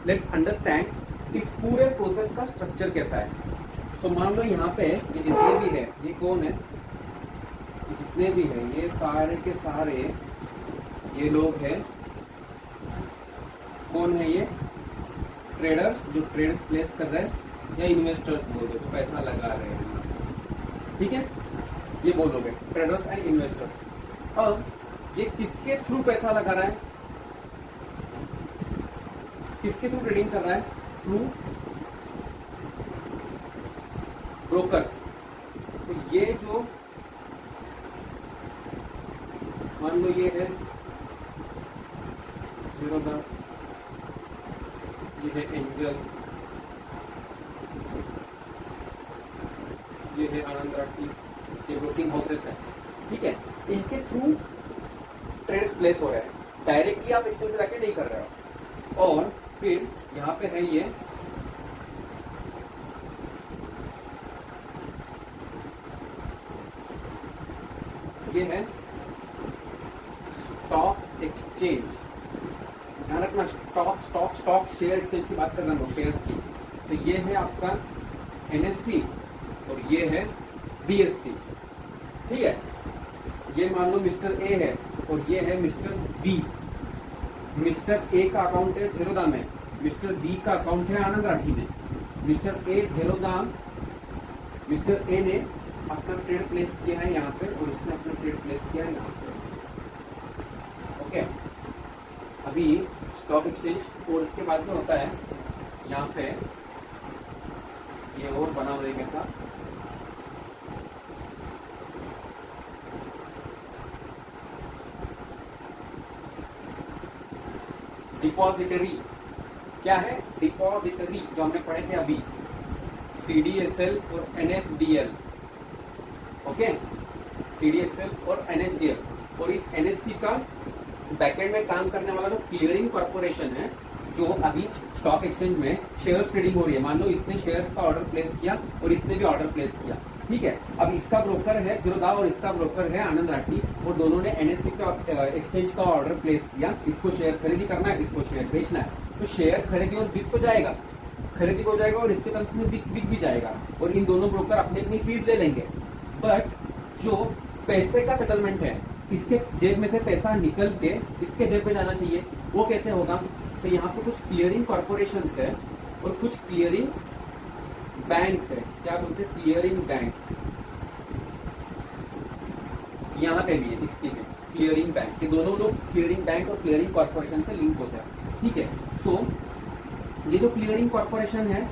Let's understand इस पूरे process का स्ट्रक्चर कैसा है। सो मान लो यहाँ पे ये जितने भी है, ये कौन है, जितने भी है ये सारे के सारे ये लोग हैं, कौन है ये, ट्रेडर्स जो ट्रेड्स प्लेस कर रहे हैं, या इन्वेस्टर्स बोल दो जो पैसा लगा रहे हैं, ठीक है, ये बोलोगे ट्रेडर्स एंड इन्वेस्टर्स। अब ये किसके थ्रू पैसा लगा रहा है, किसके थ्रू ट्रेडिंग कर रहा है, थ्रू ब्रोकर्स। तो ये जो मान लो ये है जीरोधा, ये है एंजल, ये है आनंद राठी, ये ब्रोकिंग हाउसेस है, ठीक है, इनके थ्रू ट्रेड्स प्लेस हो रहे हैं, डायरेक्टली आप एक्सचेंज पे जाके नहीं कर रहे हो। और फिर यहाँ पे है ये है स्टॉक एक्सचेंज, ध्यान रखना, stock stock stock share exchange की बात कर रहा हूँ, शेयर्स की। तो ये है आपका एनएससी और ये है बीएससी, ठीक है, ये मान लो मिस्टर ए है और ये है मिस्टर बी। मिस्टर ए का अकाउंट है झीरोधा में, मिस्टर बी का अकाउंट है आनंद राठी में। मिस्टर ए झीरोधा, मिस्टर ए ने अपना ट्रेड प्लेस किया है यहाँ पे और इसने अपना ट्रेड प्लेस किया है यहाँ पे, ओके। अभी स्टॉक एक्सचेंज और इसके बाद में होता है यहाँ पे ये और बना हुआ है कैसा, डिपॉजिटरी। क्या है डिपॉजिटरी, जो हमने पढ़े थे अभी, सीडीएसएल और एनएसडीएल, ओके, सीडीएसएल और एनएसडीएल। और इस एनएससी का बैकएंड में काम करने वाला जो क्लियरिंग कॉर्पोरेशन है, जो अभी स्टॉक एक्सचेंज में शेयर्स ट्रेडिंग हो रही है, मान लो इसने शेयर्स का ऑर्डर प्लेस किया और इसने भी ऑर्डर प्लेस किया, ठीक है। अब इसका ब्रोकर है जीरोधा और इसका ब्रोकर है आनंद राठी, और दोनों ने एनएससी का एक्सचेंज का ऑर्डर प्लेस किया, इसको शेयर खरीदी करना है, इसको शेयर बेचना है। तो शेयर खरीदी और बिक तो जाएगा, खरीदी हो जाएगा और इसके तरफ में बिक भी जाएगा, और इन दोनों ब्रोकर अपनी अपनी फीस ले लेंगे। बट जो पैसे का सेटलमेंट है, इसके जेब में से पैसा निकल के इसके जेब में जाना चाहिए, वो कैसे होगा। तो यहाँ पे कुछ क्लियरिंग कॉर्पोरेशंस है और कुछ क्लियरिंग बैंक्स है, क्या बोलते हैं, क्लियरिंग बैंक। यहाँ पे भी है, इसकी में क्लियरिंग बैंक, ये दोनों लोग क्लियरिंग बैंक और क्लियरिंग कॉर्पोरेशन से लिंक होते हैं, ठीक है। सो ये जो क्लियरिंग कॉर्पोरेशन है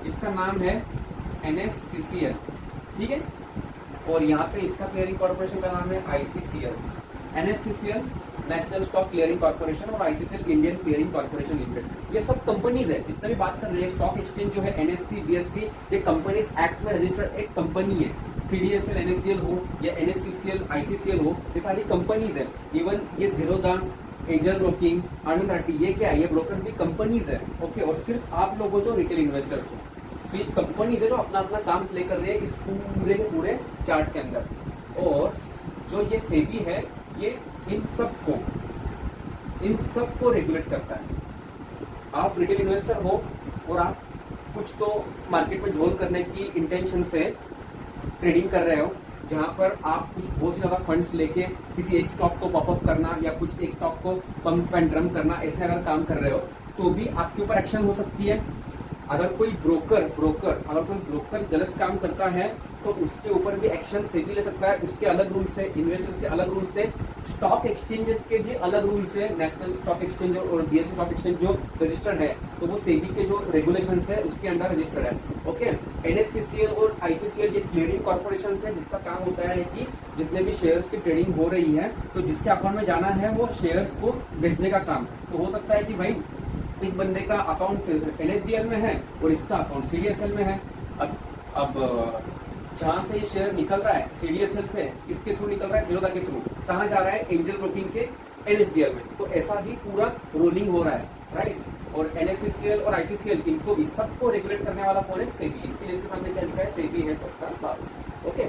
इसका नाम है एनएससीसीएल, ठीक है, और यहाँ पे इसका क्लियरिंग कॉर्पोरेशन का नाम है ICCL. एनएससीसीएल national stock clearing corporation और ICCL Indian clearing corporation limited, ये सब कंपनीज है। जितना भी बात कर रहे हैं स्टॉक एक्सचेंज जो है एनएससी बीएससी, ये कंपनीज एक्ट में रजिस्टर्ड एक कंपनी है। सीडीएसएल एनएसडीएल हो या एनएससीसीएल आईसीसीएल हो, ये सारी कंपनीज है। इवन ये जीरोधा, एंजल ब्रोकिंग, आनंद राठी, ये क्या है, ये ब्रोकर्स भी कंपनीज है, ओके। और सिर्फ आप लोगों जो रिटेल इन्वेस्टर्स हो, तो ये कंपनीज है जो अपना अपना काम प्ले कर रहे हैं इस पूरे के पूरे चार्ट के अंदर। और जो ये सेबी है, ये इन सबको रेगुलेट करता है। आप रिटेल इन्वेस्टर हो और आप कुछ तो मार्केट में झोल करने की इंटेंशन से ट्रेडिंग कर रहे हो, जहां पर आप कुछ बहुत ही ज्यादा फंड्स लेके किसी एक स्टॉक को पॉपअप करना या कुछ एक स्टॉक को पंप एंड ड्रम करना, ऐसे अगर काम कर रहे हो तो भी आपके ऊपर एक्शन हो सकती है। अगर कोई ब्रोकर गलत काम करता है तो उसके ऊपर भी एक्शन सेबी ले सकता है। उसके अलग रूल्स है, इन्वेस्टर्स के अलग रूल्स है, स्टॉक एक्सचेंजेस के भी अलग रूल्स है। नेशनल स्टॉक एक्सचेंज और बीएससी स्टॉक एक्सचेंज जो रजिस्टर्ड है, तो वो सेबी के जो रेगुलेशंस है उसके अंडर रजिस्टर्ड है, ओके। एनएससीसीएल और आईसीसीएल ये क्लियरिंग कॉर्पोरेशन है, जिसका काम होता है कि जितने भी शेयर्स की ट्रेडिंग हो रही है, तो जिसके अकाउंट में जाना है वो शेयर्स को बेचने का काम। तो हो सकता है कि भाई इस बंदे का अकाउंट एनएसडीएल में है और इसका अकाउंट सीडीएसएल में है। अब जहां से ये शेयर निकल रहा है सीडीएसएल से, किसके थ्रू निकल रहा है, जीरोधा के थ्रू, कहाँ जा रहा है, एंजल ब्रोकिंग के एनएसडीएल में। तो ऐसा भी पूरा रोलिंग हो रहा है, राइट। और एनएससीसीएल और आईसीसीएल, इनको भी सबको रेगुलेट करने वाला कौन है, सेबी। इसके लिए इसके सामने क्या लिखा है, सेबी है सबका बाप, ओके।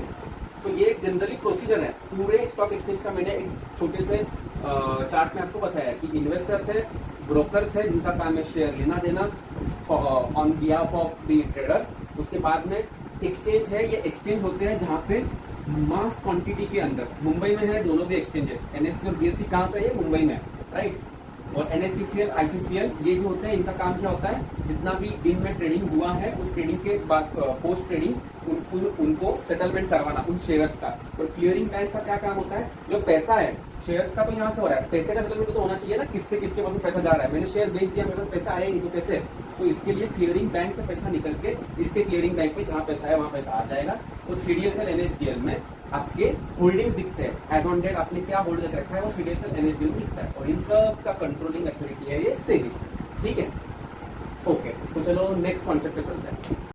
सो ये एक जनरली प्रोसीजर है पूरे स्टॉक एक्सचेंज का। मैंने एक छोटे से चार्ट में आपको बताया कि इन्वेस्टर्स है, ब्रोकर्स है जिनका काम है शेयर लेना देना on behalf of the traders. उसके बाद में एक्सचेंज है, ये एक्सचेंज होते हैं जहाँ पे मास क्वांटिटी के अंदर, मुंबई में है दोनों भी एक्सचेंजेस, एनएससी और बीएससी कहाँ पे है, मुंबई में, राइट। और एनएससीसीएल आईसीसीएल ये जो होते हैं इनका काम क्या होता है, जितना भी दिन में ट्रेडिंग हुआ है उस ट्रेडिंग के बाद पोस्ट ट्रेडिंग उनको सेटलमेंट करवाना उन शेयर्स का। और क्लियरिंग बैंक का क्या काम होता है, जो पैसा है शेयर्स का तो यहाँ से हो रहा है, पैसे का सेटलमेंट तो होना चाहिए ना, किससे किसके पास में पैसा जा रहा है, मैंने शेयर बेच दिया, मेरे पास पैसा आया नहीं तो कैसे, तो इसके लिए क्लियरिंग बैंक से पैसा निकल के इसके क्लियरिंग बैंक में जहाँ पैसा है वहाँ पैसा आ जाएगा। तो सीडीएसएल एनएसडीएल में आपके होल्डिंग्स दिखते हैं, एज ऑन डेट आपने क्या होल्ड करके रखा है वो सीडीएसएल एनएसडीएल में दिखता है, और इन सब का कंट्रोलिंग अथॉरिटी है ये सेबी, ठीक है। ओके, तो चलो नेक्स्ट कॉन्सेप्ट पे चलते हैं।